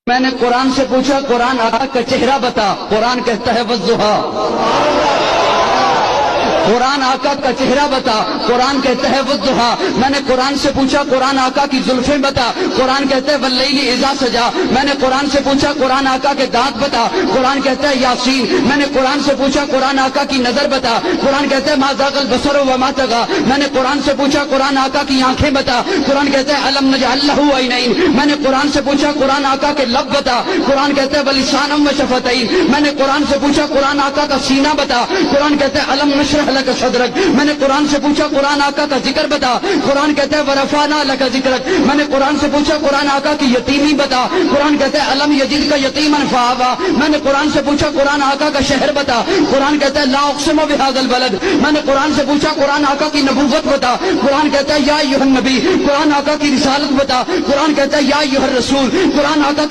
میں نے قرآن سے پوچھا قرآن آقا کا چہرہ بتا، قرآن کہتا ہے والضحیٰ۔ قرآن آقا کا چہرہ بتا، قرآن کہتا ہے والضحیٰ۔ میں نے قرآن سے پوچھا قرآن آقا کی زلفیں بتا، قرآن کہتا ہے واللیل اذا سجا۔ میں نے قرآن سے پوچھا قرآن آقا کے دانت بتا، قرآن کہتا ہے یاسین۔ میں نے قرآن سے پوچھا قرآن آقا کی نظر بتا، قرآن کہتا ہے ما زاغ البصر وما طغى۔ میں نے قرآن سے پوچھا قرآن آقا کی آنکھیں بتا، قرآن کہتا ہے الم نجعل لہ عینین۔ میں نے قرآن سے پوچھا قرآن آقا کے لب بتا، قرآن کہتا ہے ولسانا وشفتین۔ میں نے قرآن سے پوچھا قرآن آقا کا سینہ بتا، قرآن کہتا ہے الم نشرح لک صدرک۔ میں نے قرآن سے پوچھا قرآن آقا کا ذکر بتا، قرآن کہتا ہے ورفعنا لک ذکرک۔ میں نے قرآن سے پوچھا قرآن آقا کی یتیمی بتا، قرآن کہتا ہے الم یجدک یتیما فآویٰ۔ میں نے قرآن سے پوچھا قرآن آقا کا شہر بتا، قرآن کہتا ہے لا اقسم بہذا البلد۔ میں نے قرآن سے پوچھا قرآن آقا کی نبوت بتا، قرآن کہتا ہے یا ایھا النبی۔ قرآن آقا کی رسالت بتا، قرآن کہتا ہے یا ایھا الرسول۔ قرآن آقا